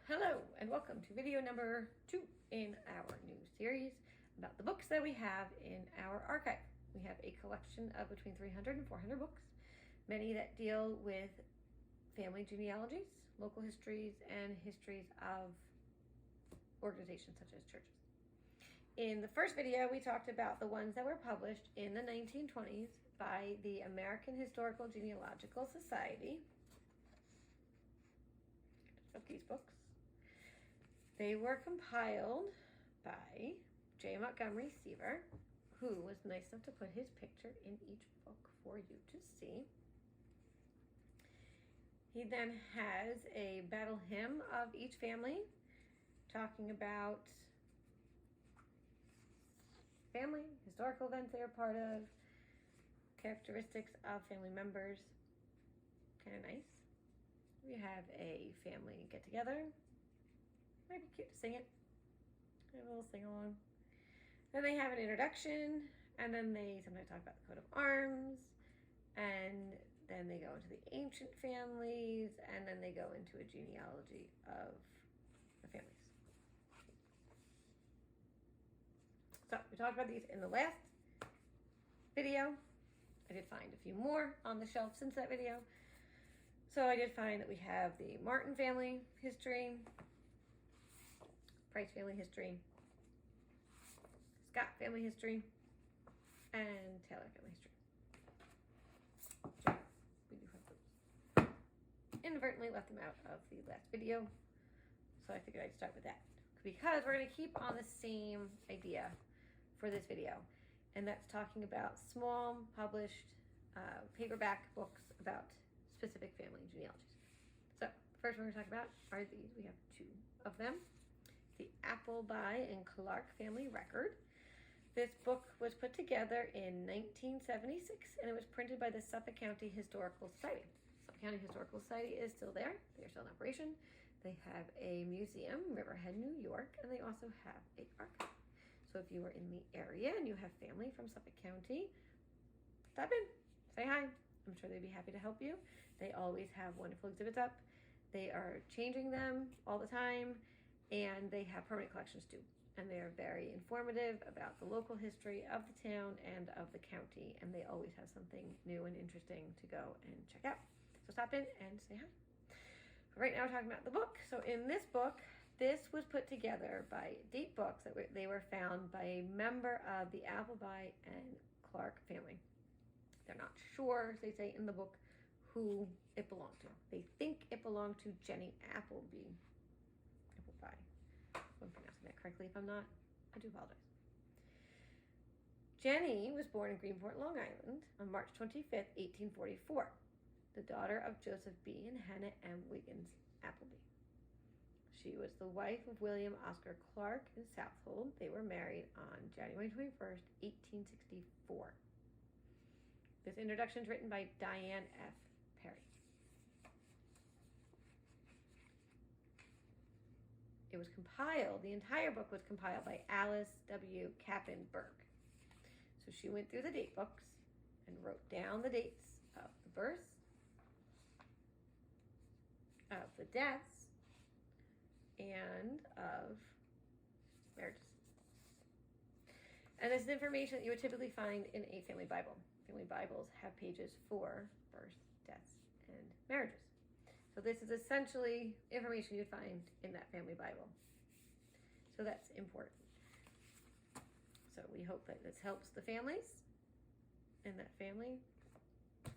Hello and welcome to video number 2 in our new series about the books that we have in our archive. We have a collection of between 300 and 400 books, many that deal with family genealogies, local histories, and histories of organizations such as churches. In the first video, we talked about the ones that were published in the 1920s by the American Historical Genealogical Society. Of these books. They were compiled by J. Montgomery Seaver, who was nice enough to put his picture in each book for you to see. He then has a battle hymn of each family, talking about family, historical events they are part of, characteristics of family members. Kind of nice. We have a family get-together. Might be cute to sing it. Have a little sing-along. Then they have an introduction, and then they sometimes talk about the coat of arms, and then they go into the ancient families, and then they go into a genealogy of the families. So we talked about these in the last video. I did find a few more on the shelf since that video. So I did find that we have the Martin family history, Price family history, Scott family history, and Taylor family history. So we do have those. Inadvertently left them out of the last video, so I figured I'd start with that. Because we're going to keep on the same idea for this video, and that's talking about small published paperback books about specific family genealogies. So the first one we're going to talk about are these. We have 2 of them. The Appleby and Clark Family Record. This book was put together in 1976, and it was printed by the Suffolk County Historical Society. Suffolk County Historical Society is still there. They are still in operation. They have a museum, Riverhead, New York, and they also have an archive. So if you are in the area and you have family from Suffolk County, stop in, say hi. I'm sure they'd be happy to help you. They always have wonderful exhibits up. They are changing them all the time, and they have permanent collections too. And they are very informative about the local history of the town and of the county, and they always have something new and interesting to go and check out. So stop in and say hi. But right now we're talking about the book. So in this book, this was put together by date books that they were found by a member of the Appleby and Clark family. They're not sure, as they say in the book, who it belonged to. They think it belonged to Jenny Appleby. If I'm pronouncing that correctly. If I'm not, I do apologize. Jenny was born in Greenport, Long Island on March 25th, 1844, the daughter of Joseph B. and Hannah M. Wiggins Appleby. She was the wife of William Oscar Clark in Southold. They were married on January 21st, 1864. This introduction is written by Diane F. Perry. It was compiled, the entire book was compiled by Alice W. Kappenberg. So she went through the date books and wrote down the dates of the births, of the deaths, and of marriages. And this is information that you would typically find in a family Bible. Family Bibles have pages for births, deaths, and marriages. So this is essentially information you'd find in that family Bible. So that's important. So we hope that this helps the families in that family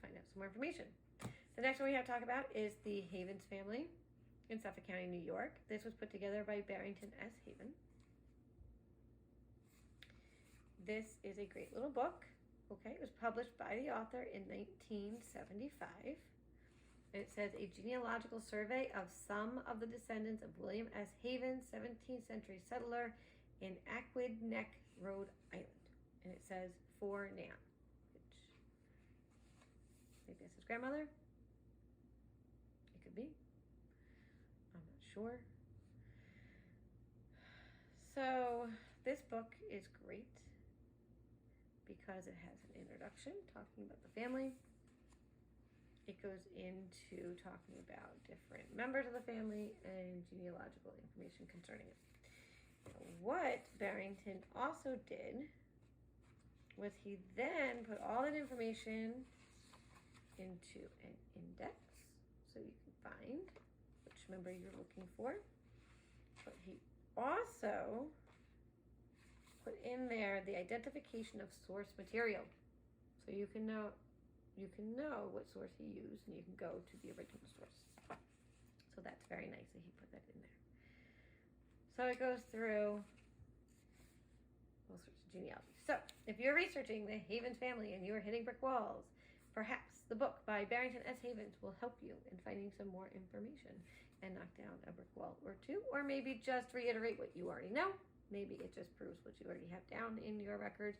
find out some more information. The next one we have to talk about is the Havens family in Suffolk County, New York. This was put together by Barrington S. Haven. This is a great little book. Okay, it was published by the author in 1975. And it says a genealogical survey of some of the descendants of William S. Haven, 17th century settler in Aquidneck, Rhode Island. And it says for Nan, which maybe that's his grandmother. It could be. I'm not sure. So this book is great because it has an introduction talking about the family. it goes into talking about different members of the family and genealogical information concerning it. What Barrington also did was he then put all that information into an index so you can find which member you're looking for. But he also put in there the identification of source material, so you can know what source he used, and you can go to the original source. So that's very nice that he put that in there. So it goes through all sorts of genealogy. So if you're researching the Havens family and you are hitting brick walls, perhaps the book by Barrington S. Havens will help you in finding some more information and knock down a brick wall or two, or maybe just reiterate what you already know. Maybe it just proves what you already have down in your records,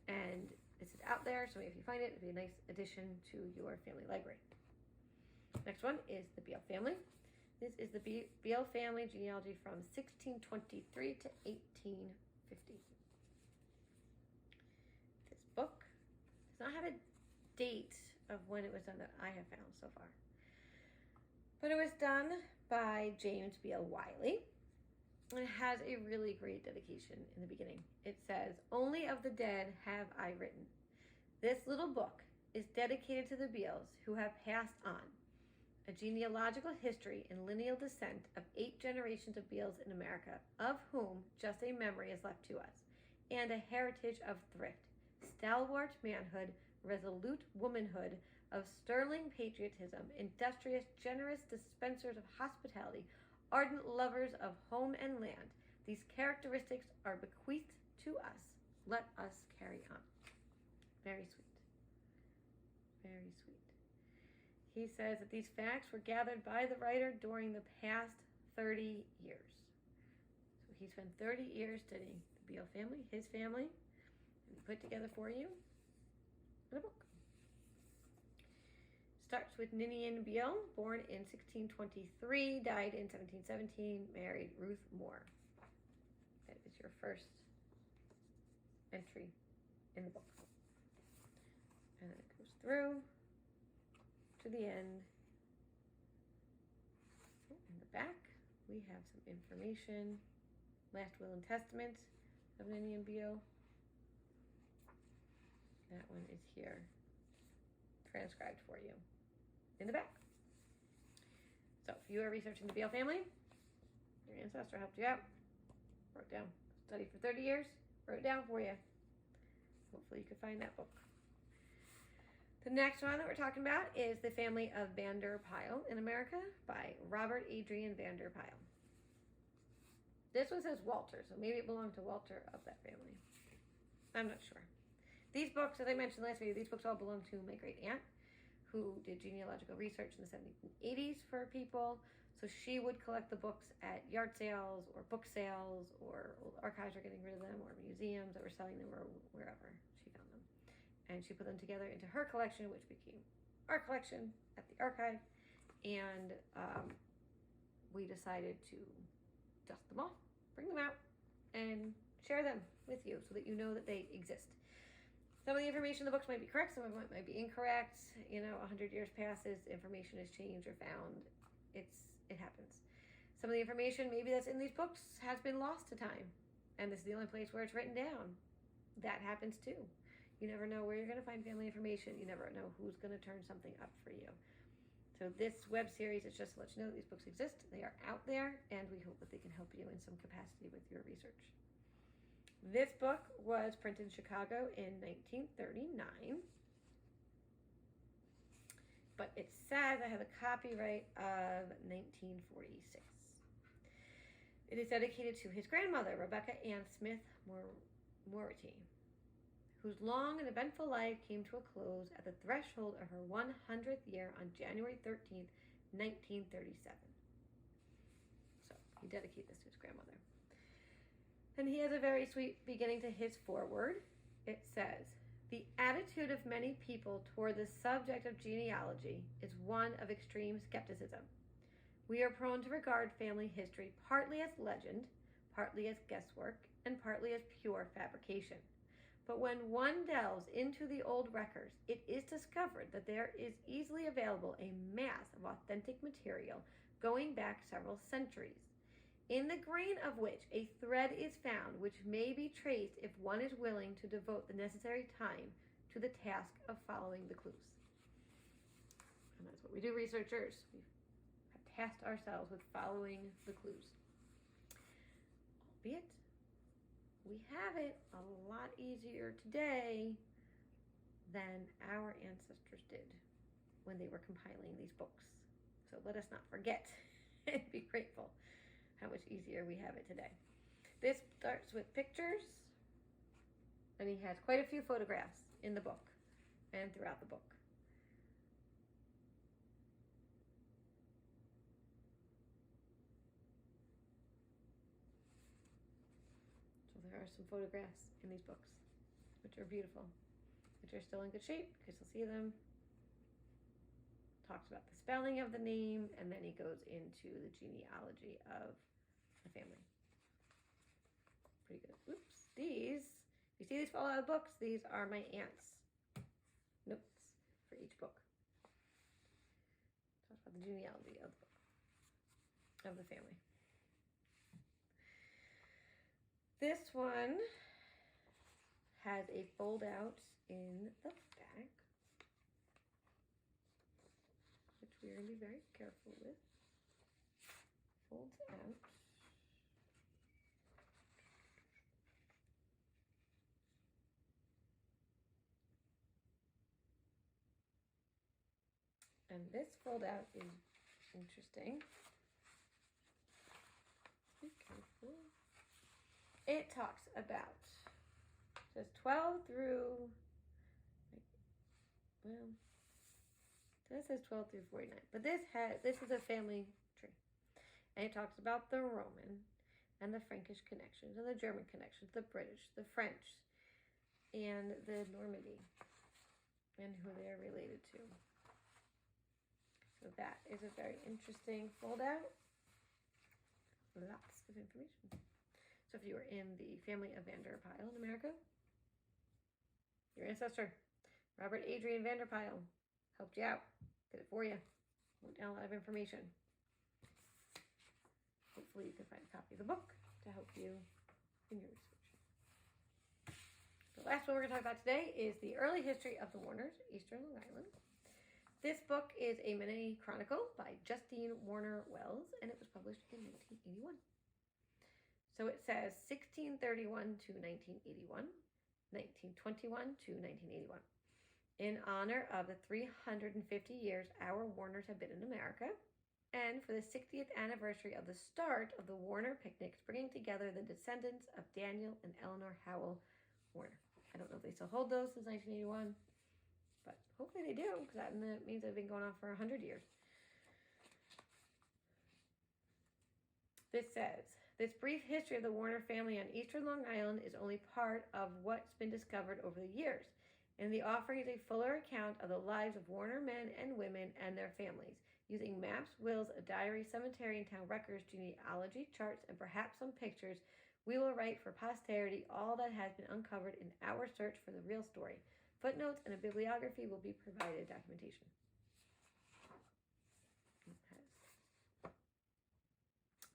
and this is out there, so if you find it, it'd be a nice addition to your family library. Next one is the Beale family. This is the Beale family genealogy from 1623 to 1850. This book does not have a date of when it was done that I have found so far, but it was done by James Beale Wiley. It has a really great dedication in the beginning. It says, "Only of the dead have I written. This little book is dedicated to the Beales who have passed on. A genealogical history and lineal descent of 8 generations of Beales in America, of whom just a memory is left to us, and a heritage of thrift, stalwart manhood, resolute womanhood, of sterling patriotism, industrious, generous dispensers of hospitality, ardent lovers of home and land. These characteristics are bequeathed to us. Let us carry on." Very sweet. Very sweet. He says that these facts were gathered by the writer during the past 30 years. So he spent 30 years studying the Beale family, his family, and put together for you in a book. Starts with Ninian Beale, born in 1623, died in 1717, married Ruth Moore. That is your first entry in the book. And then it goes through to the end. In the back, we have some information. Last will and testament of Ninian Beale. That one is here, transcribed for you in the back. So if you are researching the Beale family, your ancestor helped you out, wrote down, studied for 30 years, wrote it down for you. Hopefully you could find that book. The next one that we're talking about is the family of Vander Pyle in America by Robert Adrian Vander Pyle. This one says Walter, so maybe it belonged to Walter of that family. I'm not sure. These books, as I mentioned last video, these books all belong to my great aunt, who did genealogical research in the 1780s for people. So she would collect the books at yard sales or book sales, or old archives are getting rid of them, or museums that were selling them, or wherever she found them. And she put them together into her collection, which became our collection at the archive. And we decided to dust them off, bring them out, and share them with you so that you know that they exist. Some of the information in the books might be correct, some of it might be incorrect. 100 years passes, information is changed or found. It happens. Some of the information maybe that's in these books has been lost to time, and this is the only place where it's written down. That happens too. You never know where you're going to find family information. You never know who's going to turn something up for you. So this web series is just to let you know that these books exist. They are out there, and we hope that they can help you in some capacity with your research. This book was printed in Chicago in 1939, but it says I have a copyright of 1946. It is dedicated to his grandmother, Rebecca Ann Smith Mority, whose long and eventful life came to a close at the threshold of her 100th year on January 13th, 1937. So he dedicated this to his grandmother. And he has a very sweet beginning to his foreword. It says, "The attitude of many people toward the subject of genealogy is one of extreme skepticism. We are prone to regard family history partly as legend, partly as guesswork, and partly as pure fabrication. But when one delves into the old records, it is discovered that there is easily available a mass of authentic material going back several centuries, in the grain of which a thread is found which may be traced if one is willing to devote the necessary time to the task of following the clues. And that's what we do, researchers. We have tasked ourselves with following the clues. Albeit, we have it a lot easier today than our ancestors did when they were compiling these books. So let us not forget and be grateful how much easier we have it today. This starts with pictures, and he has quite a few photographs in the book and throughout the book. So there are some photographs in these books, which are beautiful, which are still in good shape because you'll see them. Talks about the spelling of the name, and then he goes into the genealogy of the family. Pretty good. Oops. These, you see these fall out of books? These are my aunt's notes for each book. Talks about the genealogy of the book, of the family. This one has a fold out in the back, which we're going to be very careful with. Folds out. And this fold out is interesting. Be careful. It talks about, says 12 through, well, this says 12 through 49, but this is a family tree, and it talks about the Roman and the Frankish connections and the German connections, the British, the French, and the Normandy, and who they are related to. So that is a very interesting fold out. Lots of information. So if you were in the family of Vanderpyle in America, your ancestor, Robert Adrian Vanderpyle, helped you out, did it for you, wrote down a lot of information. Hopefully you can find a copy of the book to help you in your research. The last one we're going to talk about today is the early history of the Warners, Eastern Long Island. This book is a mini chronicle by Justine Warner Wells, and it was published in 1981. So it says 1631 to 1981, 1921 to 1981. In honor of the 350 years our Warners have been in America, and for the 60th anniversary of the start of the Warner picnics, bringing together the descendants of Daniel and Eleanor Howell Warner. I don't know if they still hold those since 1981, but hopefully they do, because that means they've been going on for 100 years. This says, this brief history of the Warner family on Eastern Long Island is only part of what's been discovered over the years, and the offering is a fuller account of the lives of Warner men and women and their families, using maps, wills, a diary, cemetery and town records, genealogy, charts, and perhaps some pictures. We will write for posterity all that has been uncovered in our search for the real story. Footnotes and a bibliography will be provided documentation.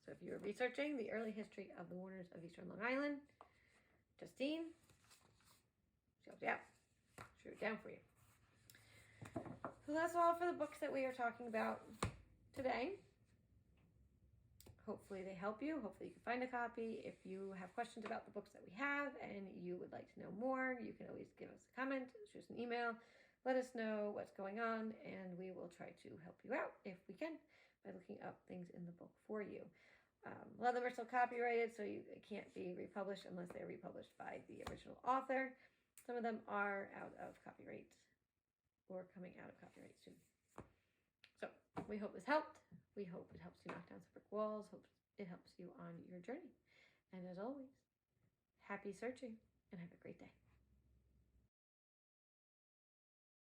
So if you are researching the early history of the Warners of Eastern Long Island, Justine, she helped you out. She wrote it down for you. So that's all for the books that we are talking about today. Hopefully they help you. Hopefully you can find a copy. If you have questions about the books that we have and you would like to know more, you can always give us a comment, shoot us an email, let us know what's going on, and we will try to help you out if we can by looking up things in the book for you. A lot of them are still copyrighted, so it can't be republished unless they're republished by the original author. Some of them are out of copyright or coming out of copyright soon. So we hope this helped. We hope it helps you knock down some brick walls. Hope it helps you on your journey. And as always, happy searching and have a great day.